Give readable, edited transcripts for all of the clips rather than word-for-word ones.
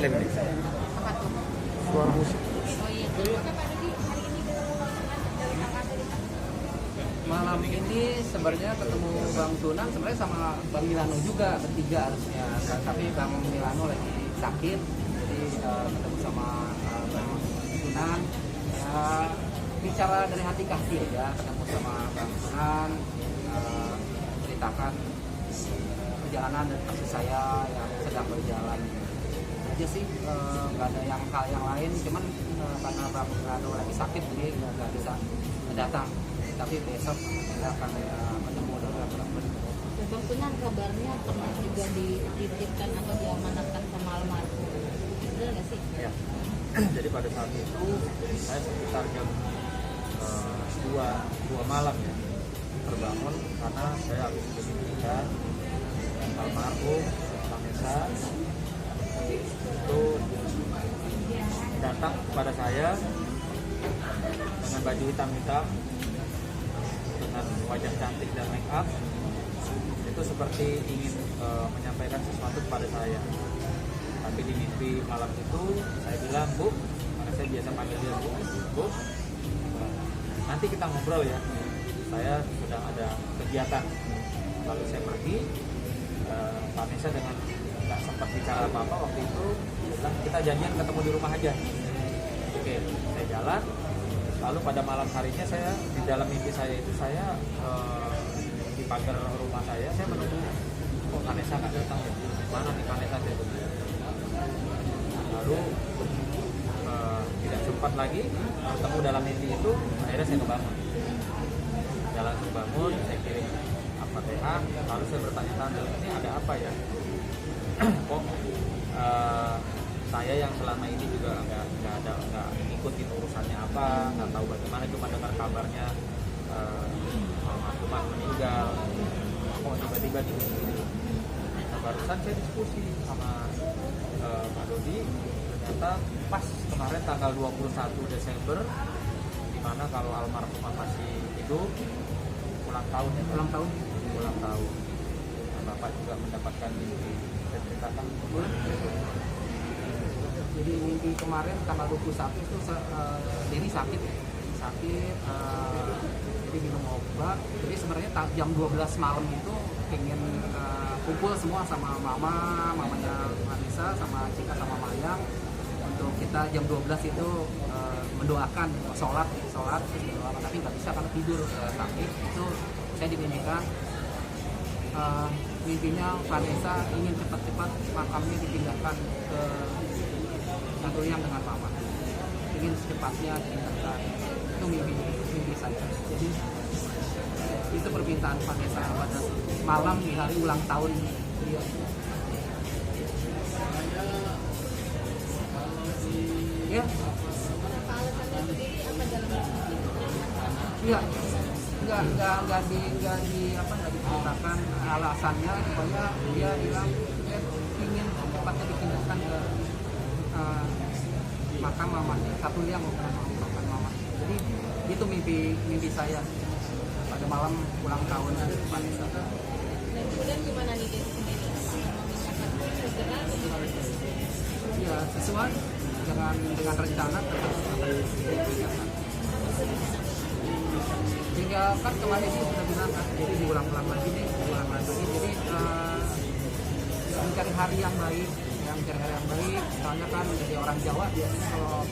klaim nih? Apa tuh? Suara musik. Oh iya. Kenapa Pak Dodi hari ini ketemu dari kakak tadi? Malam ini sebenarnya ketemu Bang Tunang sebenarnya sama Bang Milano juga, bertiga harusnya. Tapi Bang Milano lagi sakit, jadi ketemu sama Bang Tunang. Ya, bicara dari hati ke hati ya, ketemu sama Bang Tunang, ceritakan perjalanan dan kasus saya yang sedang berjalan aja sih, nggak ada hal yang lain, cuman karena Bang Milano lagi sakit jadi nggak bisa datang, tapi besok kita akan ketemu dengan Bang. Bang Tunang kabarnya pernah juga dititipkan atau diamanatkan sama almarhum. Benar nggak sih? Ya. Jadi pada saat itu saya sekitar jam 2 malam ya terbangun karena saya habis menikah almarhum Vanessa itu datang kepada saya dengan baju hitam-hitam dengan wajah cantik dan make up, itu seperti ingin menyampaikan sesuatu kepada saya. Tapi di mimpi malam itu saya bilang, Bu, karena saya biasa panggil dia Bu, nanti kita ngobrol ya, saya sedang ada kegiatan. Lalu saya pergi, Vanessa dengan nggak sempat bicara apa-apa waktu itu bilang kita janjian ketemu di rumah aja. Oke, saya jalan. Lalu pada malam harinya saya di dalam mimpi saya itu saya di pagar rumah saya menunggu kok Vanessa nggak datang ya, mana nih Vanessa saya tunggu. Lalu tidak sempat lagi ketemu dalam mimpi itu, akhirnya saya kebangun. Jalan kebangun, saya kirim Al-Fatihah, lalu saya bertanya-tanya ini ada apa ya? Kok saya yang selama ini juga nggak ngikutin urusannya apa, nggak tahu bagaimana, cuma dengar kabarnya almarhumah meninggal, kok tiba-tiba begini. Nah, barusan saya diskusi sama Pak Dodi, ternyata pas kemarin tanggal 21 Desember, di mana kalau almarhumah masih hidup, ulang tahun ya, ulang tahun. Nah, Bapak juga mendapatkan mimpi, saya ceritakan. Jadi mimpi kemarin tanggal 21 itu Denny sakit, jadi minum obat. Jadi sebenarnya jam 12 malam itu pengen kumpul semua sama mamanya Vanessa, sama Cika, sama Mayang, untuk kita jam 12 itu mendoakan, sholat tapi nggak bisa karena tidur sakit. Itu saya dimimpikan mimpinya Vanessa ingin cepat-cepat makamnya dipindahkan ke Satuliang dengan mama, ingin secepatnya dipindahkan. Itu mimpi saya. Jadi itu permintaan Vanessa pada malam di hari ulang tahun dia. Ya. Iya. Enggak diceritakan alasannya, pokoknya dia bilang ingin cepatnya dipindahkan ke makam mamanya, Satuliang bukan makam mamanya. Jadi itu mimpi saya pada malam ulang tahun Vanessa. Dan kemudian gimana nih dia sendiri? Segera Ya sesuai dengan rencana tetap. Sehingga kan kemarin itu sudah bilang kan, jadi diulang-ulang lagi. Jadi mencari hari yang baik, soalnya kan dari orang Jawa biasanya kalau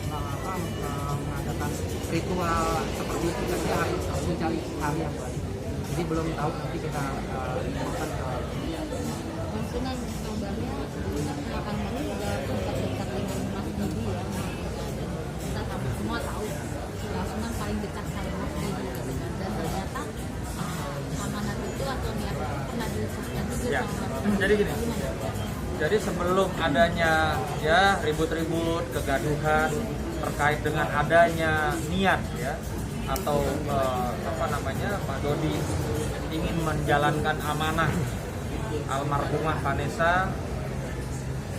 mengadakan ritual seperti itu kan dia harus mencari hari yang baik. Jadi belum tahu, nanti kita infokan ke Bang Tunang kabarnya akan juga sempat dekat dengan Mas Didi ya. Kita semua tahu Bang Tunang paling dekat sama Mas Didi, dan ternyata amanat itu atau niat pernah diucapkan juga Ya, sama Mas Didi. jadi gini. Jadi sebelum adanya ya ribut-ribut, kegaduhan terkait dengan adanya niat ya atau Pak Dodi ingin menjalankan amanah almarhumah Vanessa,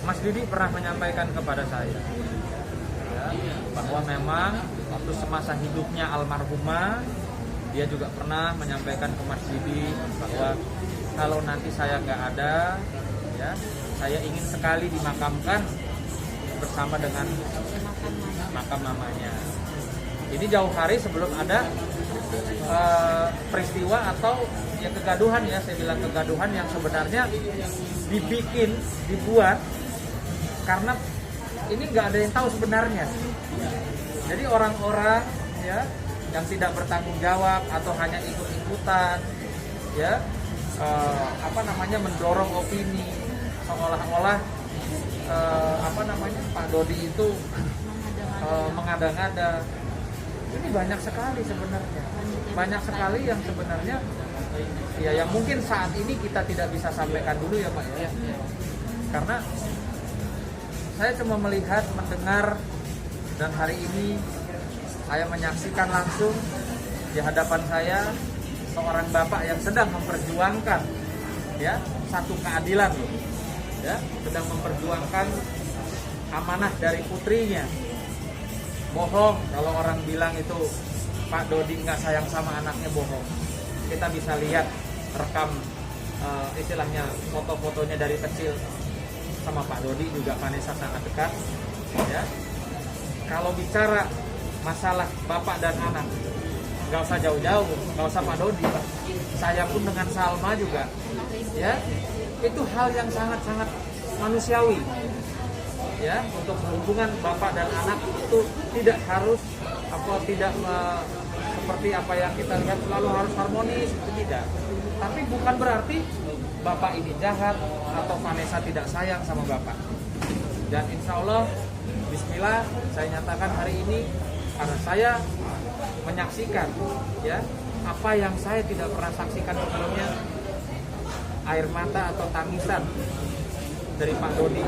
Mas Didi pernah menyampaikan kepada saya ya, bahwa memang waktu semasa hidupnya almarhumah dia juga pernah menyampaikan ke Mas Didi bahwa kalau nanti saya nggak ada ya, saya ingin sekali dimakamkan bersama dengan makan mana. makam mamanya. Ini jauh hari sebelum ada peristiwa atau ya kegaduhan, ya saya bilang kegaduhan yang sebenarnya dibuat karena ini nggak ada yang tahu sebenarnya. Jadi orang-orang ya yang tidak bertanggung jawab atau hanya ikut-ikutan ya mendorong opini seolah-olah Pak Dodi itu mengada-ngada. Ini banyak sekali sebenarnya, banyak sekali yang sebenarnya ya yang mungkin saat ini kita tidak bisa sampaikan dulu ya Pak ya. Karena saya cuma melihat, mendengar, dan hari ini saya menyaksikan langsung di hadapan saya seorang bapak yang sedang memperjuangkan ya satu keadilan loh. Ya, sedang memperjuangkan amanah dari putrinya. Bohong kalau orang bilang itu Pak Dodi nggak sayang sama anaknya, bohong. Kita bisa lihat rekam istilahnya foto-fotonya dari kecil sama Pak Dodi juga Vanessa sangat dekat. Ya, kalau bicara masalah bapak dan anak, nggak usah jauh-jauh, nggak usah Pak Dodi, saya pun dengan Salma juga, ya itu hal yang sangat-sangat manusiawi. Ya, untuk hubungan bapak dan anak itu tidak harus seperti apa yang kita lihat selalu harus harmonis, itu tidak. Tapi bukan berarti bapak ini jahat atau Vanessa tidak sayang sama bapak. Dan insya Allah, Bismillah, saya nyatakan hari ini karena saya menyaksikan ya apa yang saya tidak pernah saksikan sebelumnya, air mata atau tangisan dari Pak Dodi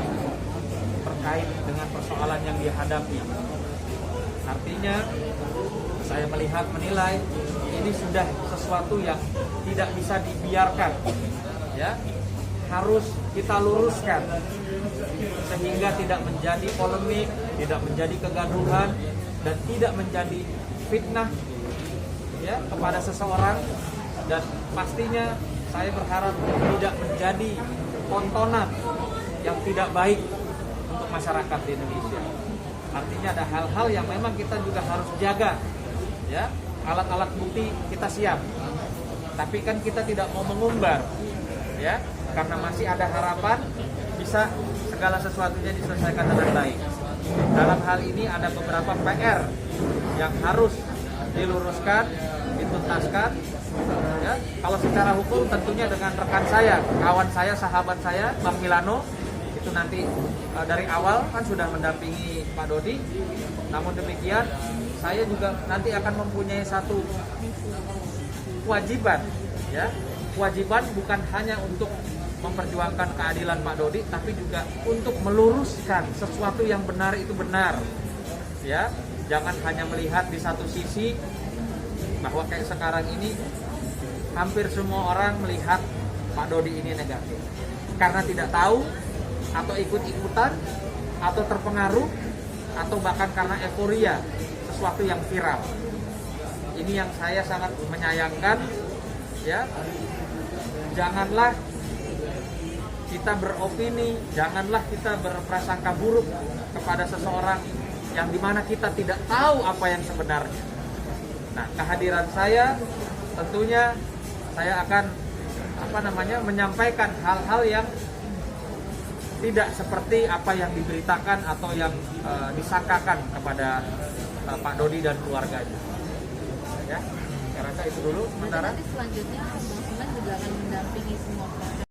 terkait dengan persoalan yang dihadapi. Artinya saya menilai ini sudah sesuatu yang tidak bisa dibiarkan, ya harus kita luruskan sehingga tidak menjadi polemik, tidak menjadi kegaduhan, dan tidak menjadi fitnah ya kepada seseorang, dan pastinya saya berharap tidak menjadi tontonan yang tidak baik untuk masyarakat di Indonesia. Artinya ada hal-hal yang memang kita juga harus jaga, ya alat-alat bukti kita siap, tapi kan kita tidak mau mengumbar, ya karena masih ada harapan bisa segala sesuatunya diselesaikan dengan baik. Dalam hal ini ada beberapa PR yang harus diluruskan, dituntaskan. Ya, kalau secara hukum tentunya dengan rekan saya, kawan saya, sahabat saya, Bang Milano, itu nanti dari awal kan sudah mendampingi Pak Dodi. Namun demikian, saya juga nanti akan mempunyai satu kewajiban, ya kewajiban bukan hanya untuk memperjuangkan keadilan Pak Dodi, tapi juga untuk meluruskan sesuatu yang benar itu benar. Ya, jangan hanya melihat di satu sisi bahwa kayak sekarang ini hampir semua orang melihat Pak Dodi ini negatif karena tidak tahu atau ikut-ikutan atau terpengaruh atau bahkan karena euforia sesuatu yang viral. Ini yang saya sangat menyayangkan, ya. Janganlah kita beropini, janganlah kita berprasangka buruk kepada seseorang yang dimana kita tidak tahu apa yang sebenarnya. Nah, kehadiran saya tentunya saya akan menyampaikan hal-hal yang tidak seperti apa yang diberitakan atau yang disangkakan kepada Pak Dodi dan keluarganya. Ya, saya rasa itu dulu sementara. Nanti selanjutnya Bang Sunan juga akan mendampingi semua proses